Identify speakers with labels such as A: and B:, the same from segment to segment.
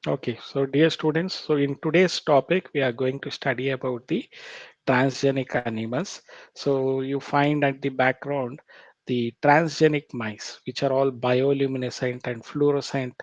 A: Okay, so dear students, so in today's topic, we are going to study about the transgenic animals. So you find at the background the transgenic mice, which are all bioluminescent and fluorescent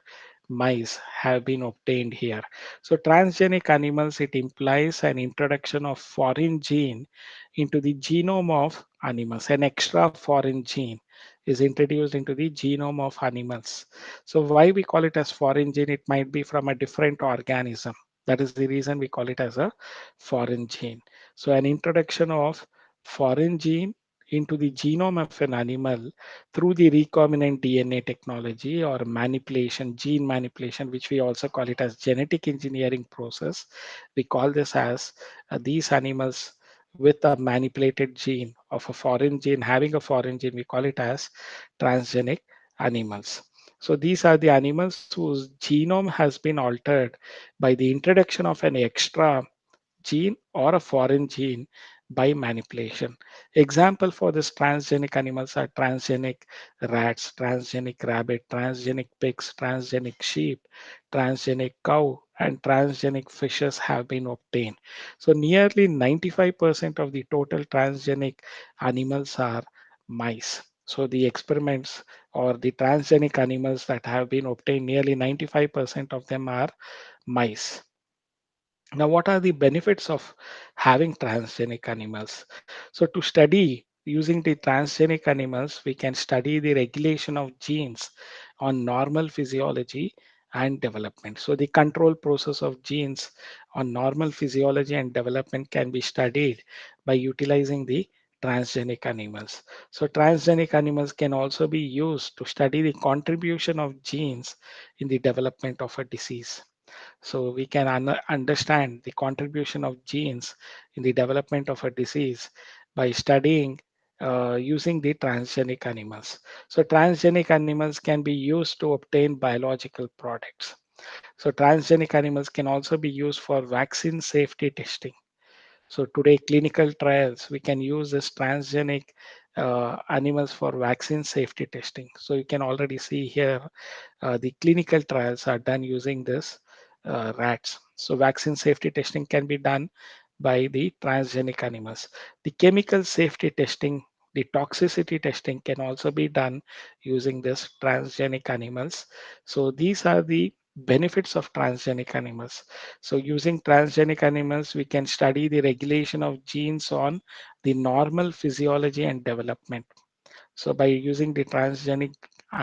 A: mice have been obtained here. So transgenic animals, it implies an introduction of foreign gene into the genome of animals. An extra foreign gene is introduced into the genome of animals. So why we call it as foreign gene? It might be from a different organism. That is the reason we call it as a foreign gene. So an introduction of foreign gene into the genome of an animal through the recombinant DNA technology or manipulation, gene manipulation, which we also call it as genetic engineering process. We call this as these animals with a manipulated gene of a foreign gene, having a foreign gene, we call it as transgenic animals. So these are the animals whose genome has been altered by the introduction of an extra gene or a foreign gene by manipulation. Example for this transgenic animals are transgenic rats, transgenic rabbit, transgenic pigs, transgenic sheep, transgenic cow, and transgenic fishes have been obtained. So nearly 95% of the total transgenic animals are mice. So the experiments or the transgenic animals that have been obtained, nearly 95% of them are mice. Now, what are the benefits of having transgenic animals? So, to study using the transgenic animals, we can study the regulation of genes on normal physiology and development. So, the control process of genes on normal physiology and development can be studied by utilizing the transgenic animals. So, transgenic animals can also be used to study the contribution of genes in the development of a disease. So we can understand the contribution of genes in the development of a disease by studying using the transgenic animals. So transgenic animals can be used to obtain biological products. So transgenic animals can also be used for vaccine safety testing. So today, clinical trials, we can use this transgenic animals for vaccine safety testing. So you can already see here the clinical trials are done using this rats. So vaccine safety testing can be done by the transgenic animals. The chemical safety testing, the toxicity testing can also be done using this transgenic animals. So these are the benefits of transgenic animals. So using transgenic animals, we can study the regulation of genes on the normal physiology and development. So by using the transgenic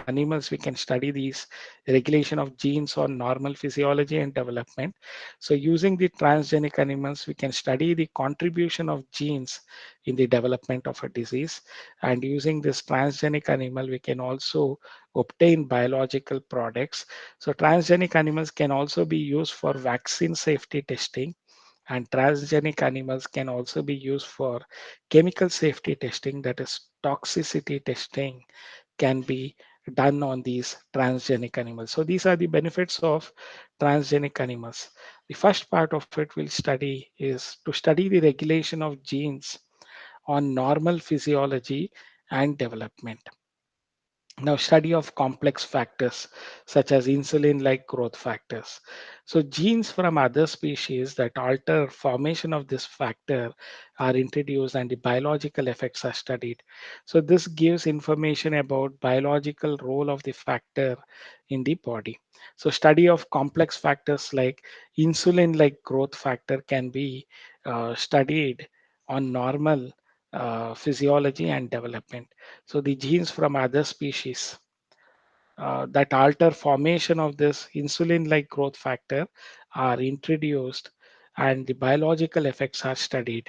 A: animals, we can study these regulation of genes on normal physiology and development. So using the transgenic animals, we can study the contribution of genes in the development of a disease. And using this transgenic animal, we can also obtain biological products. So transgenic animals can also be used for vaccine safety testing, and transgenic animals can also be used for chemical safety testing, that is toxicity testing can be done on these transgenic animals. So these are the benefits of transgenic animals. The first part of it we'll study is to study the regulation of genes on normal physiology and development. Now, study of complex factors such as insulin-like growth factors. So genes from other species that alter formation of this factor are introduced and the biological effects are studied. So this gives information about biological role of the factor in the body. So study of complex factors like insulin-like growth factor can be studied on normal physiology and development. So the genes from other species that alter formation of this insulin-like growth factor are introduced and the biological effects are studied.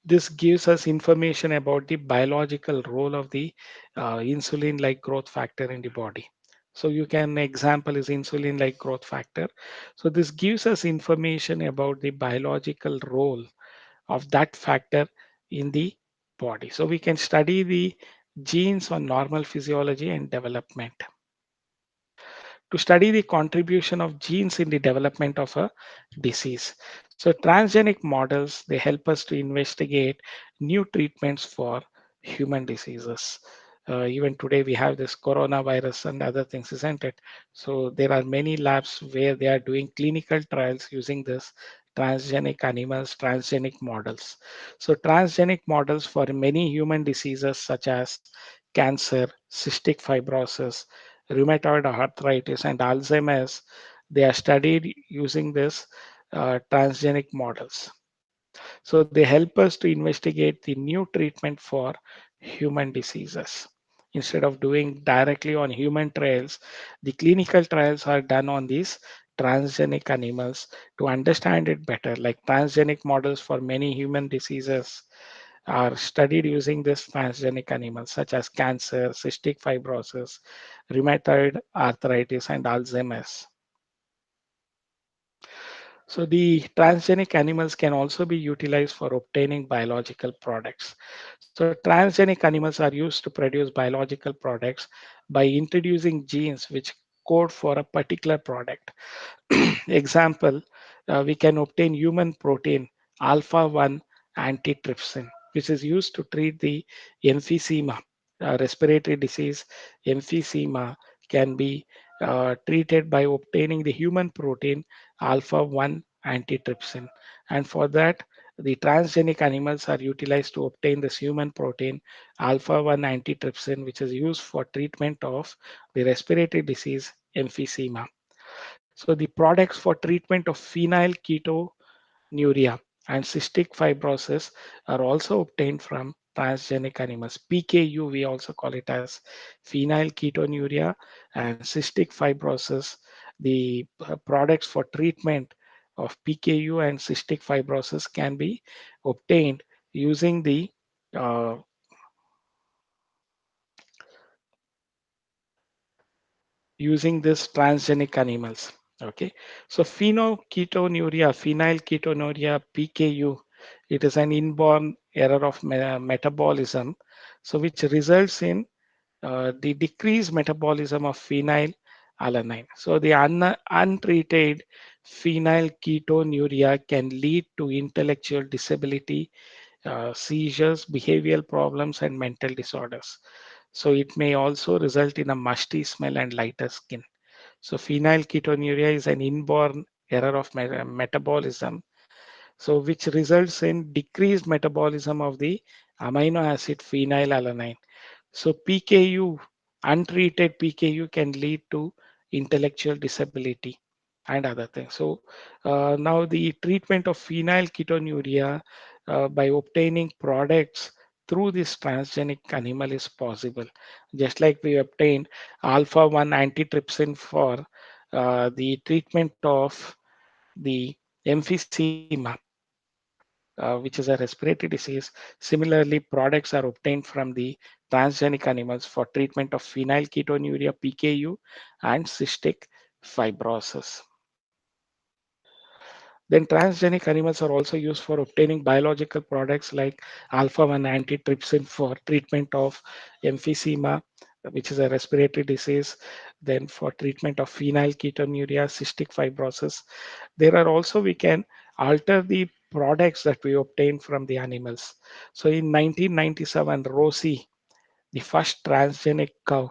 A: This gives us information about the biological role of the insulin-like growth factor in the body. So you can example is insulin-like growth factor. So this gives us information about the biological role of that factor in the body. So we can study the genes on normal physiology and development. To study the contribution of genes in the development of a disease. So transgenic models, they help us to investigate new treatments for human diseases. Even today we have this coronavirus and other things, isn't it? So there are many labs where they are doing clinical trials using this transgenic animals, transgenic models. So transgenic models for many human diseases such as cancer, cystic fibrosis, rheumatoid arthritis, and Alzheimer's, they are studied using this transgenic models. So they help us to investigate the new treatment for human diseases. Instead of doing directly on human trials, the clinical trials are done on these transgenic animals to understand it better. Like transgenic models for many human diseases are studied using this transgenic animals such as cancer, cystic fibrosis, rheumatoid arthritis, and Alzheimer's. So the transgenic animals can also be utilized for obtaining biological products. So transgenic animals are used to produce biological products by introducing genes which code for a particular product. Example, we can obtain human protein alpha 1 antitrypsin, which is used to treat the emphysema, respiratory disease. Emphysema can be treated by obtaining the human protein alpha 1 antitrypsin. And for that, the transgenic animals are utilized to obtain this human protein alpha 1 antitrypsin, which is used for treatment of the respiratory disease emphysema. So the products for treatment of phenylketonuria and cystic fibrosis are also obtained from transgenic animals. PKU, we also call it as phenylketonuria and cystic fibrosis. The products for treatment of PKU and cystic fibrosis can be obtained using the uh, using this transgenic animals. Okay, so phenylketonuria, PKU, it is an inborn error of metabolism, so which results in the decreased metabolism of phenylalanine. So the untreated phenylketonuria can lead to intellectual disability, seizures, behavioral problems, and mental disorders. So it may also result in a musty smell and lighter skin. So phenylketonuria is an inborn error of metabolism, so which results in decreased metabolism of the amino acid phenylalanine. So PKU, untreated PKU can lead to intellectual disability and other things. So now the treatment of phenylketonuria by obtaining products through this transgenic animal is possible. Just like we obtained alpha 1 antitrypsin for the treatment of the emphysema, which is a respiratory disease. Similarly, products are obtained from the transgenic animals for treatment of phenylketonuria, PKU, and cystic fibrosis. Then transgenic animals are also used for obtaining biological products like alpha 1 antitrypsin for treatment of emphysema, which is a respiratory disease. Then for treatment of phenylketonuria, cystic fibrosis. There are also, we can alter the products that we obtain from the animals. So in 1997, Rosie, the first transgenic cow,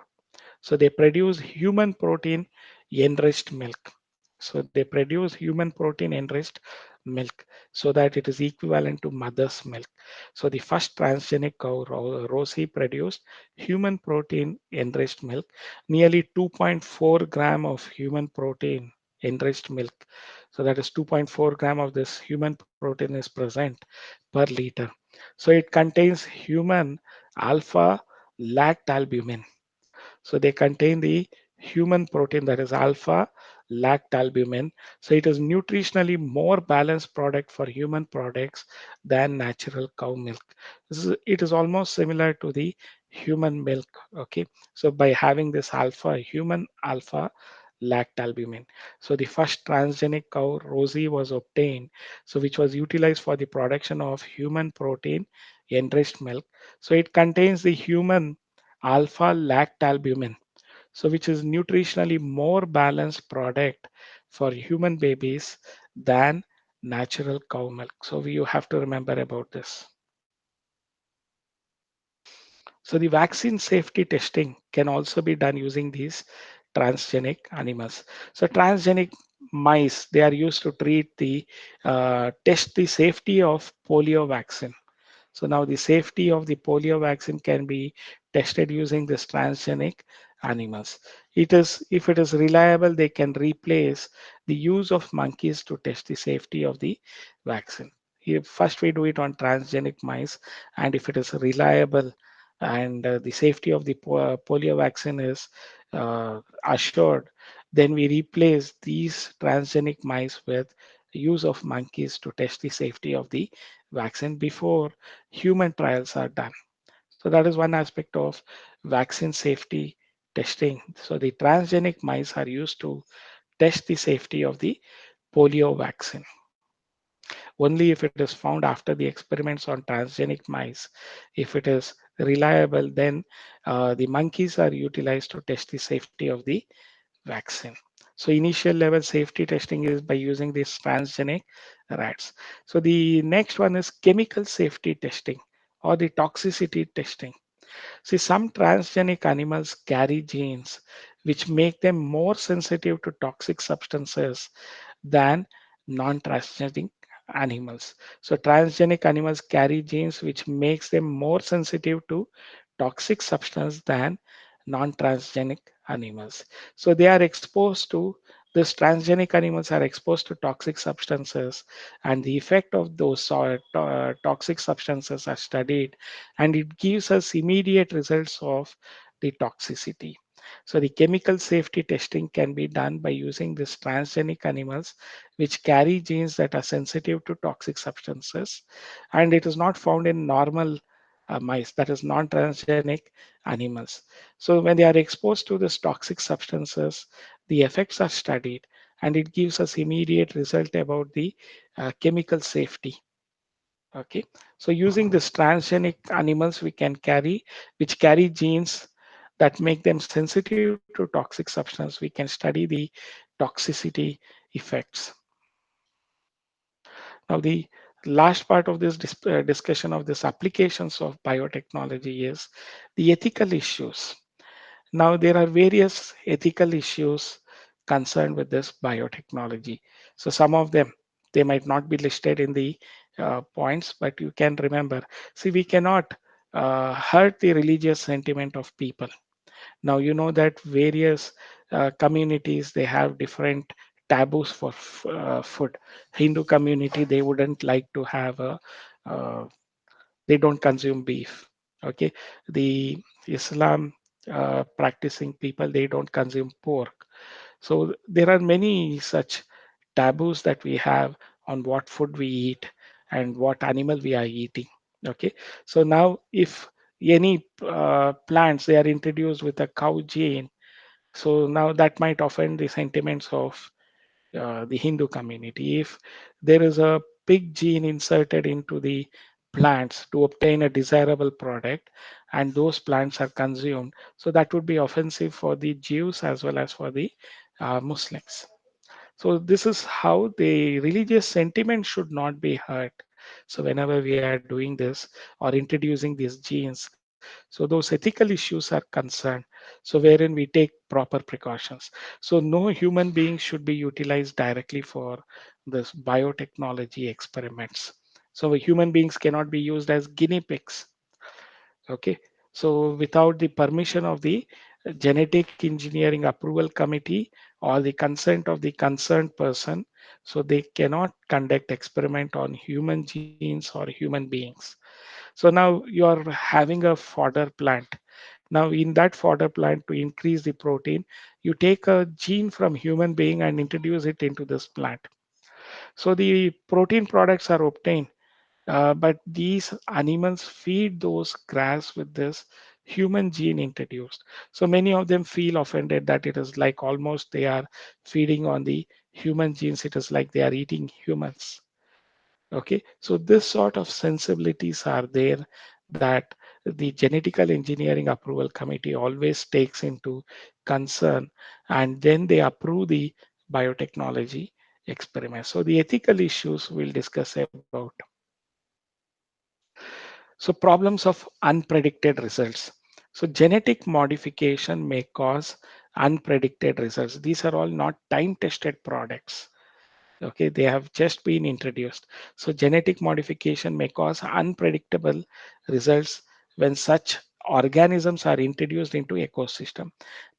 A: so they produce human protein enriched milk. So they produce human protein enriched milk so that it is equivalent to mother's milk. So the first transgenic cow, Rosie, produced human protein enriched milk, nearly 2.4 gram of human protein enriched milk. So that is 2.4 gram of this human protein is present per liter. So it contains human alpha lactalbumin, so they contain the human protein that is alpha lactalbumin. So it is nutritionally more balanced product for human products than natural cow milk. It is almost similar to the human milk. Okay, so by having this alpha, human alpha lactalbumin. So the first transgenic cow, Rosie, was obtained, so which was utilized for the production of human protein enriched milk. So it contains the human alpha lactalbumin, so which is nutritionally more balanced product for human babies than natural cow milk. So you have to remember about this. So the vaccine safety testing can also be done using these transgenic animals. So transgenic mice, they are used to treat the test the safety of polio vaccine. So now the safety of the polio vaccine can be tested using this transgenic animals. It is, if it is reliable, they can replace the use of monkeys to test the safety of the vaccine. Here, first we do it on transgenic mice, and if it is reliable and the safety of the polio vaccine is assured, then we replace these transgenic mice with use of monkeys to test the safety of the vaccine before human trials are done. So that is one aspect of vaccine safety testing. So the transgenic mice are used to test the safety of the polio vaccine. Only if it is found after the experiments on transgenic mice, if it is reliable, then the monkeys are utilized to test the safety of the vaccine. So initial level safety testing is by using these transgenic rats. So the next one is chemical safety testing or the toxicity testing. See, some transgenic animals carry genes which make them more sensitive to toxic substances than non-transgenic animals. So transgenic animals carry genes which makes them more sensitive to toxic substance than non-transgenic animals. So they are exposed to these transgenic animals are exposed to toxic substances, and the effect of those toxic substances are studied, and it gives us immediate results of the toxicity. So the chemical safety testing can be done by using these transgenic animals which carry genes that are sensitive to toxic substances, and it is not found in normal mice, that is non-transgenic animals. So when they are exposed to these toxic substances, the effects are studied, and it gives us immediate result about the chemical safety. Okay, so using this transgenic animals we can carry, which carry genes that make them sensitive to toxic substance, we can study the toxicity effects. Now, the last part of this discussion of this applications of biotechnology is the ethical issues. Now, there are various ethical issues concerned with this biotechnology. So, some of them they might not be listed in the points, but you can remember. See, we cannot hurt the religious sentiment of people. Now you know that various communities they have different taboos for food. Hindu community they wouldn't like to have a uh, they don't consume beef. Okay, the Islam practicing people they don't consume pork. So there are many such taboos that we have on what food we eat and what animal we are eating. Okay, so now if any plants they are introduced with a cow gene, so now that might offend the sentiments of the Hindu community. If there is a pig gene inserted into the plants to obtain a desirable product and those plants are consumed, so that would be offensive for the Jews as well as for the Muslims. So this is how the religious sentiment should not be hurt. So whenever we are doing this or introducing these genes, so those ethical issues are concerned. So wherein we take proper precautions. So no human being should be utilized directly for this biotechnology experiments. So human beings cannot be used as guinea pigs. Okay. So without the permission of the genetic engineering approval committee or the consent of the concerned person, so they cannot conduct experiment on human genes or human beings. So now you are having a fodder plant. Now in that fodder plant to increase the protein, you take a gene from human being and introduce it into this plant. So the protein products are obtained, but these animals feed those grass with this human gene introduced. So many of them feel offended that it is like almost they are feeding on the human genes. It is like they are eating humans. Okay, so this sort of sensibilities are there that the genetical engineering approval committee always takes into concern, and then they approve the biotechnology experiment. So the ethical issues we'll discuss about. So problems of unpredicted results. So genetic modification may cause unpredicted results. These are all not time tested products. Okay, they have just been introduced. So genetic modification may cause unpredictable results when such organisms are introduced into ecosystem.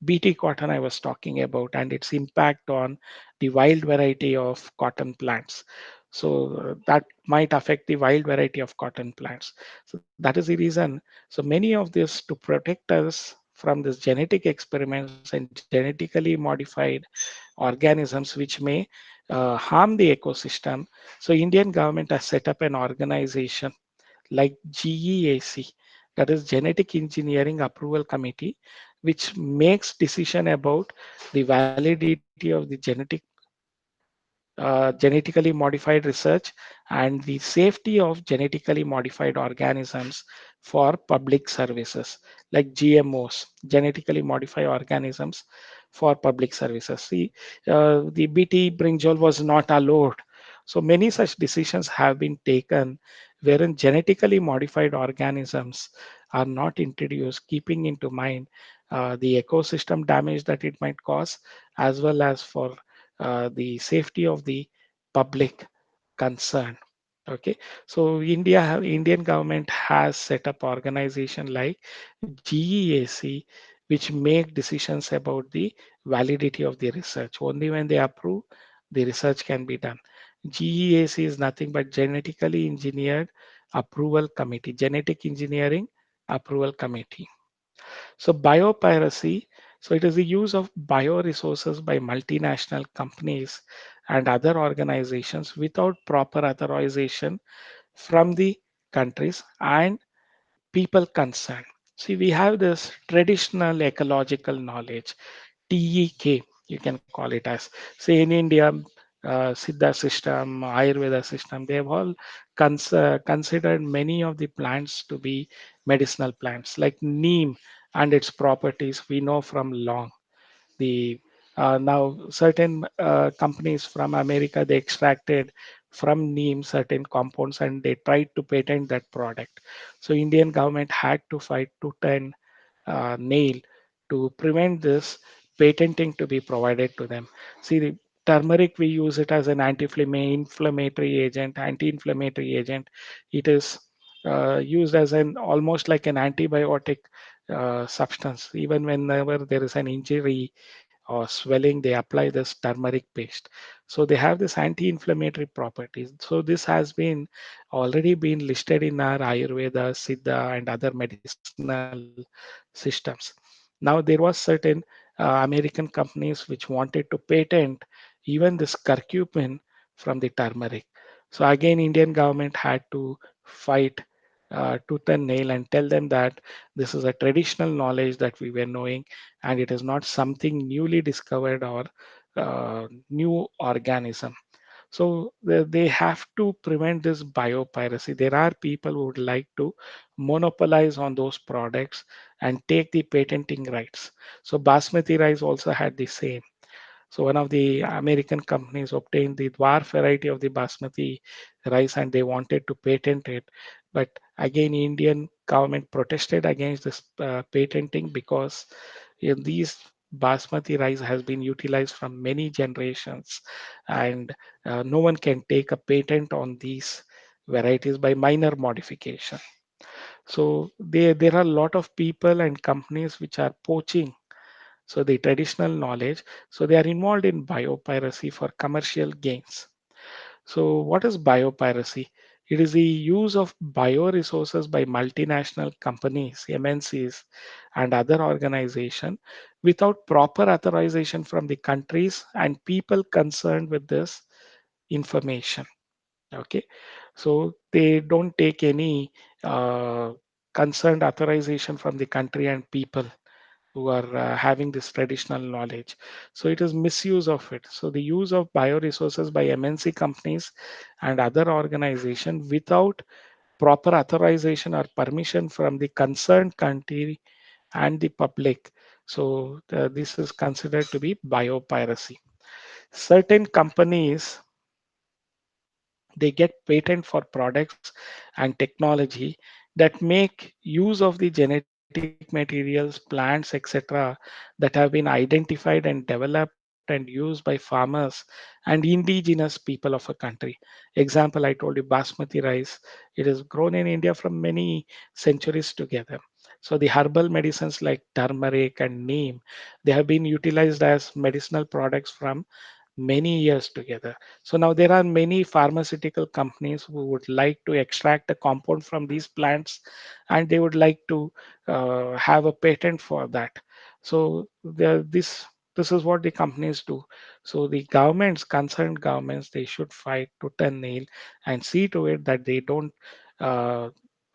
A: Bt cotton I was talking about and its impact on the wild variety of cotton plants. So that might affect the wild variety of cotton plants. So that is the reason. So many of this to protect us from this genetic experiments and genetically modified organisms which may harm the ecosystem. So Indian government has set up an organization like GEAC, that is Genetic Engineering Approval Committee, which makes decision about the validity of the genetically modified research and the safety of genetically modified organisms for public services like GMOs, genetically modified organisms for public services. See, the BT brinjal was not allowed. So many such decisions have been taken wherein genetically modified organisms are not introduced, keeping into mind the ecosystem damage that it might cause, as well as for the safety of the public concern. Okay, so Indian government has set up organization like GEAC, which make decisions about the validity of the research. Only when they approve, the research can be done. GEAC is nothing but genetically engineered approval committee, genetic engineering approval committee. So biopiracy, so it is the use of bioresources by multinational companies and other organizations without proper authorization from the countries and people concerned. See, we have this traditional ecological knowledge, TEK, you can call it as. Say in India, Siddha system, Ayurveda system, they have all considered many of the plants to be medicinal plants, like neem and its properties we know from long. The now certain companies from America they extracted from neem certain compounds and they tried to patent that product. So Indian government had to fight tooth and nail to prevent this patenting to be provided to them. See, the turmeric we use it as an anti-inflammatory agent, anti-inflammatory agent. It is used as an almost like an antibiotic substance. Even whenever there is an injury or swelling, they apply this turmeric paste. So they have this anti-inflammatory properties. So this has been already been listed in our Ayurveda, Siddha, and other medicinal systems. Now there was certain American companies which wanted to patent even this curcumin from the turmeric. So again, Indian government had to fight tooth and nail and tell them that this is a traditional knowledge that we were knowing and it is not something newly discovered or new organism. So they have to prevent this biopiracy. There are people who would like to monopolize on those products and take the patenting rights. So Basmati rice also had the same. So one of the American companies obtained the dwarf variety of the basmati rice and they wanted to patent it. But again, Indian government protested against this patenting because these basmati rice has been utilized from many generations and no one can take a patent on these varieties by minor modification. So there are a lot of people and companies which are poaching so the traditional knowledge, so they are involved in biopiracy for commercial gains. So what is biopiracy? It is the use of bioresources by multinational companies, MNCs, and other organizations without proper authorization from the countries and people concerned with this information. Okay, so they don't take any concerned authorization from the country and people who are having this traditional knowledge. So it is misuse of it. So the use of bioresources by MNC companies and other organizations without proper authorization or permission from the concerned country and the public. So this is considered to be biopiracy. Certain companies they get patent for products and technology that make use of the genetic materials, plants, etc., that have been identified and developed and used by farmers and indigenous people of a country. Example, I told you basmati rice. It is grown in India from many centuries together. So the herbal medicines like turmeric and neem, they have been utilized as medicinal products from many years together. So now there are many pharmaceutical companies who would like to extract a compound from these plants, and they would like to have a patent for that. So this is what the companies do. So the governments, concerned governments, they should fight tooth and nail and see to it that they don't uh,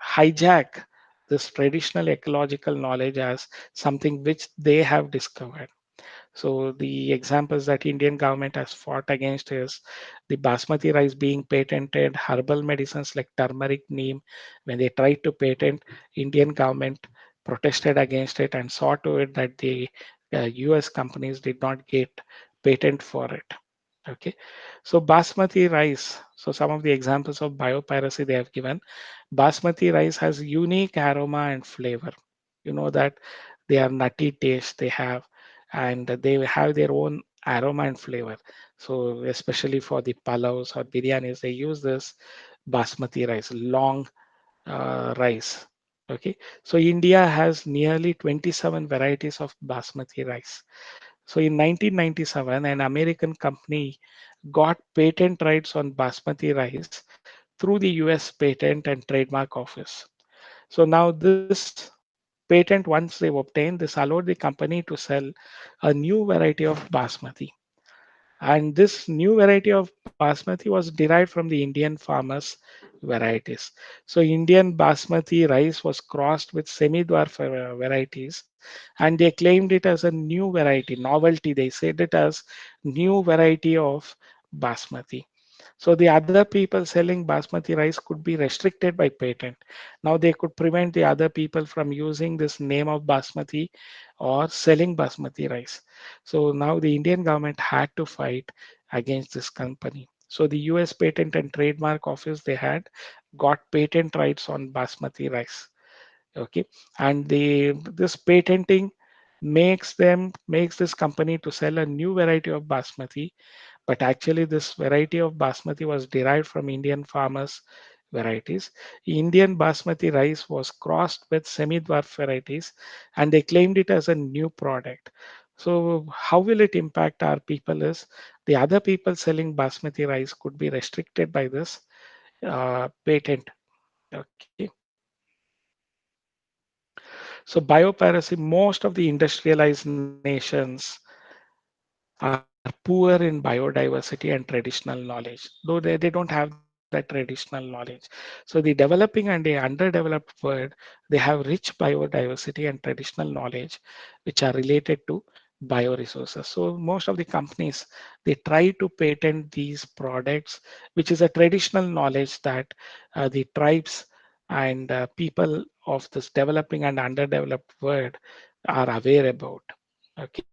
A: hijack this traditional ecological knowledge as something which they have discovered. So the examples that Indian government has fought against is the basmati rice being patented, herbal medicines like turmeric, neem. When they tried to patent, Indian government protested against it and saw to it that the US companies did not get patent for it. Okay, so basmati rice. So some of the examples of biopiracy they have given. Basmati rice has unique aroma and flavor. You know that they are nutty taste they have, and they have their own aroma and flavor. So especially for the palaus or biryanis, they use this basmati rice, long rice. Okay, so India has nearly 27 varieties of basmati rice. So in 1997, an American company got patent rights on basmati rice through the US Patent and Trademark Office. So now this patent, once they obtained, this allowed the company to sell a new variety of basmati. And this new variety of basmati was derived from the Indian farmers' varieties. So Indian basmati rice was crossed with semi-dwarf varieties, and they claimed it as a new variety, novelty. They said it as new variety of basmati. So the other people selling basmati rice could be restricted by patent. Now they could prevent the other people from using this name of basmati or selling basmati rice. So now the Indian government had to fight against this company. So the US Patent and Trademark Office, they had got patent rights on basmati rice. Okay, and this patenting makes this company to sell a new variety of basmati, but actually this variety of basmati was derived from Indian farmers varieties. Indian basmati rice was crossed with semi-dwarf varieties, and they claimed it as a new product. So how will it impact our people is the other people selling basmati rice could be restricted by this patent. Okay. So biopiracy, most of the industrialized nations are poor in biodiversity and traditional knowledge, though they don't have that traditional knowledge. So the developing and the underdeveloped world, they have rich biodiversity and traditional knowledge which are related to bioresources. So most of the companies, they try to patent these products, which is a traditional knowledge that the tribes and people of this developing and underdeveloped world are aware about. Okay.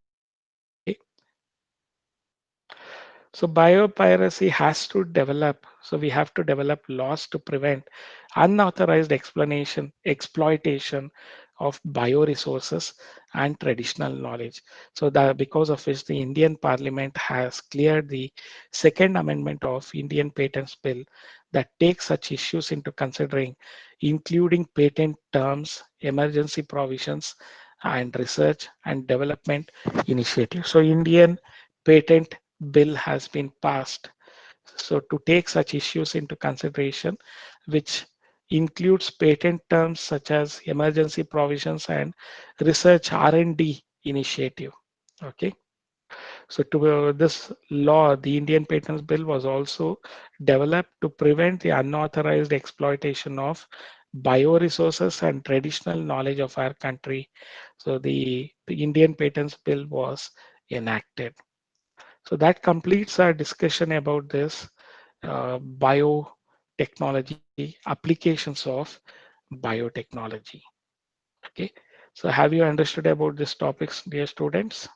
A: So biopiracy has to develop. So we have to develop laws to prevent unauthorized exploitation of bioresources and traditional knowledge. So that because of which the Indian Parliament has cleared the Second Amendment of Indian Patents Bill that takes such issues into considering, including patent terms, emergency provisions, and research and development initiatives. So Indian patent bill has been passed. So to take such issues into consideration, which includes patent terms such as emergency provisions and research R&D initiative. Okay. So to this law, the Indian Patents Bill was also developed to prevent the unauthorized exploitation of bioresources and traditional knowledge of our country. So the Indian Patents Bill was enacted. So that completes our discussion about this biotechnology applications of biotechnology. Okay. So have you understood about these topics, dear students?